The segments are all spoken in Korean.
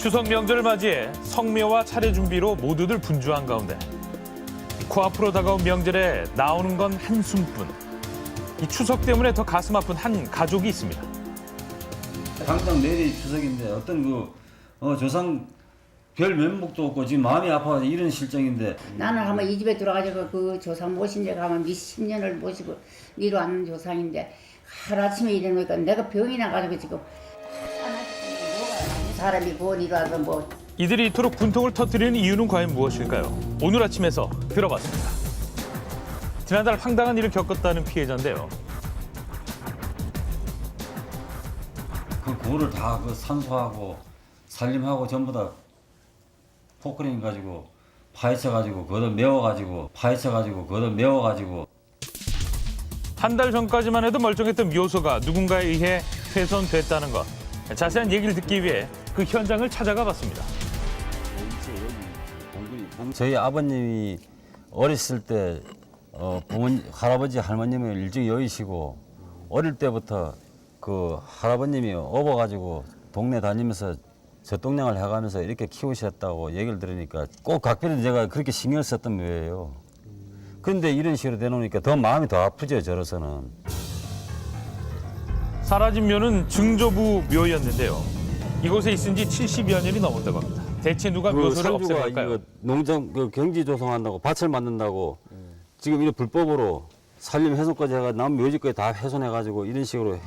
추석 명절을 맞이해 성묘와 차례 준비로 모두들 분주한 가운데 코앞으로 다가온 명절에 나오는 건 한숨뿐. 이 추석 때문에 더 가슴 아픈 한 가족이 있습니다. 당장 내일이 추석인데 어떤 조상 별 면목도 없고 지금 마음이 아파서 이런 실정인데 나는 한번 이 집에 들어가지고 그 조상 모신 데가 아마 몇십 년을 모시고 미뤄왔는 조상인데 하루아침에 일어나니까 내가 병이 나가지고 지금 사람이 구원이 와서 뭐 이들이 이토록 분통을 터뜨리는 이유는 과연 무엇일까요? 오늘 아침에서 들어봤습니다. 지난달 황당한 일을 겪었다는 피해자인데요. 그 고를 다 산소하고 살림하고 전부 다 포크레인 가지고 파헤쳐가지고 걷어 메워가지고 한 달 전까지만 해도 멀쩡했던 묘소가 누군가에 의해 훼손됐다는 것. 자세한 얘기를 듣기 위해 그 현장을 찾아가 봤습니다. 저희 아버님이 어렸을 때 부모님, 할아버지, 할머님을 일찍 여의시고 어릴 때부터 그 할아버님이 업어가지고 동네 다니면서 젖동량을 해가면서 이렇게 키우셨다고 얘기를 들으니까 꼭 각별히 제가 그렇게 신경을 썼던 묘예요. 그런데 이런 식으로 되놓으니까 더 마음이 더 아프죠, 저로서는. 사라진 묘는 증조부 묘였는데요. 이곳에 있은 지 70여 년이 넘었다고 합니다. 대체 누가 묘소를 없애볼까요? 농장 경지 조성한다고 밭을 만든다고 지금 이런 불법으로 산림 훼손까지 해가 남 묘지까지 다 훼손해가지고 이런 식으로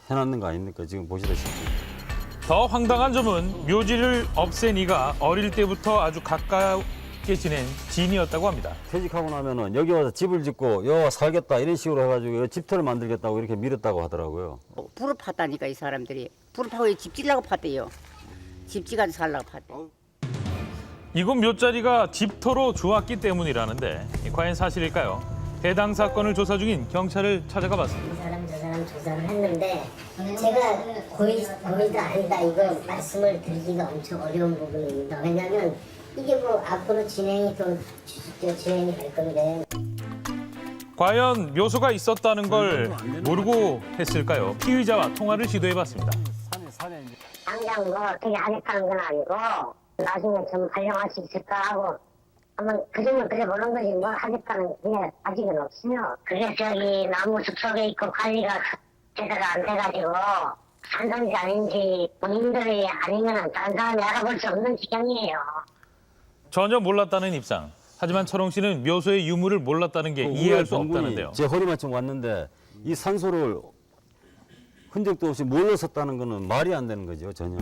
해놨는 거 아닙니까? 지금 보시다시피. 더 황당한 점은 묘지를 없앤 이가 어릴 때부터 아주 가깝게 지낸 지인이었다고 합니다. 퇴직하고 나면은 여기 와서 집을 짓고 여기 와서 살겠다 이런 식으로 해가지고 여기 집터를 만들겠다고 이렇게 밀었다고 하더라고요. 불을 팠다니까 이 사람들이 불을 파고 집 지려고 팠대요. 집 지가지고 살라고 팠대. 이곳 묘자리가 집터로 좋았기 때문이라는데 과연 사실일까요? 해당 사건을 조사 중인 경찰을 찾아가 봤습니다. 이 사람 저 사람 조사를 했는데 제가 고의도 아니다 이거 말씀을 드리기가 엄청 어려운 부분입니다. 왜냐하면 이게 뭐 앞으로 진행이 될 건데. 과연 묘소가 있었다는 걸 모르고 했을까요? 피의자와 통화를 시도해봤습니다. 당장 뭐 어떻게 하겠다는 건 아니고 나중에 좀 활용할 수 있을까 하고 한번 그림을 그려보는 거지 뭐 하겠다는 게 아직은 없어요. 그게 저기 나무 숲속에 있고 관리가 제대로 안 돼가지고 산성지 아닌지 본인들이 아니면 다른 사람이 알아볼 수 없는 지경이에요. 전혀 몰랐다는 입장. 하지만 철홍 씨는 묘소의 유무를 몰랐다는 게 이해할 수 없다는데요. 제 허리만큼 왔는데 이 산소를 흔적도 없이 몰랐었다는 거는 말이 안 되는 거죠, 전혀.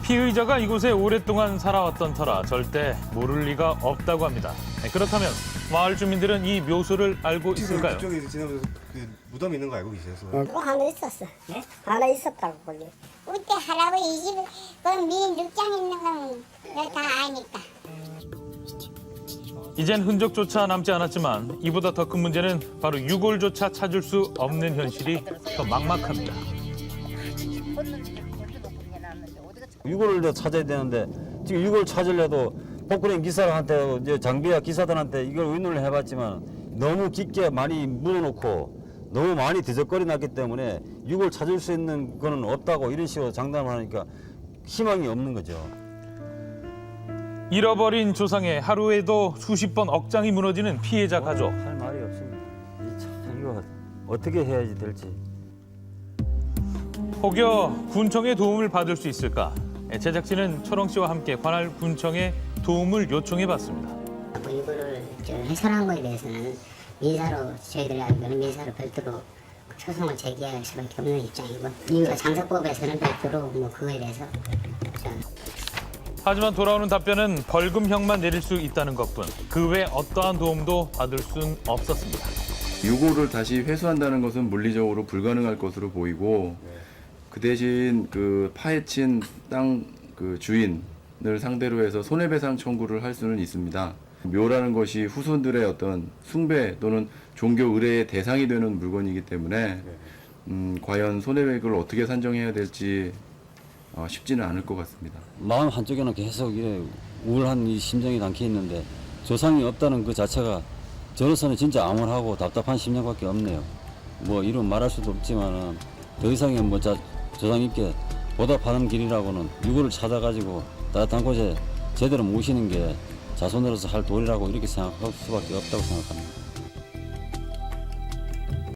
피의자가 이곳에 오랫동안 살아왔던 터라 절대 모를 리가 없다고 합니다. 그렇다면 마을 주민들은 이 묘소를 알고 있을까요? 이쪽에 지나면서 그 무덤 있는 거 알고 계세요? 뭐 하나 있었어. 네? 하나 있었다고 보니. 우리 때 할아버지 이 집에 그 민육장 있는 건 내가 다 아니까. 이젠 흔적조차 남지 않았지만 이보다 더 큰 문제는 바로 유골조차 찾을 수 없는 현실이 더 막막합니다. 유골을 더 찾아야 되는데 지금 유골 찾으려도 포크레인 기사한테 이제 장비야 기사들한테 이걸 의논을 해봤지만 너무 깊게 많이 물어놓고 너무 많이 뒤적거리 났기 때문에 유골 찾을 수 있는 거는 없다고 이런 식으로 장담을 하니까 희망이 없는 거죠. 잃어버린 조상의 하루에도 수십 번 억장이 무너지는 피해자 가족. 할 말이 없습니다. 이거 어떻게 해야지 될지. 혹여 군청의 도움을 받을 수 있을까? 제작진은 철홍 씨와 함께 관할 군청에 도움을 요청해봤습니다. 이거를 훼손한 거에 대해서는 민사로 저희들이 알기로는 민사로 별도로 소송을 제기할 수밖에 없는 입장이고 이거 장사법에서는 별도로 뭐 그거에 대해서 하지만 돌아오는 답변은 벌금형만 내릴 수 있다는 것뿐 그 외 어떠한 도움도 받을 순 없었습니다. 유골을 다시 회수한다는 것은 물리적으로 불가능할 것으로 보이고 그 대신 그 파헤친 땅 그 주인을 상대로 해서 손해배상 청구를 할 수는 있습니다. 묘라는 것이 후손들의 어떤 숭배 또는 종교 의례의 대상이 되는 물건이기 때문에 과연 손해액을 어떻게 산정해야 될지 쉽지는 않을 것 같습니다. 마음 한쪽에는 계속 이래 우울한 이 심정이 담겨 있는데 조상이 없다는 그 자체가 저로서는 진짜 암울하고 답답한 심정밖에 없네요. 뭐 이루 말할 수도 없지만은 더 이상의 뭐 조상 있게 보답하는 길이라고는 유골을 찾아가지고 따뜻한 곳에 제대로 모시는 게 자손으로서 할 도리라고 이렇게 생각할 수밖에 없다고 생각합니다.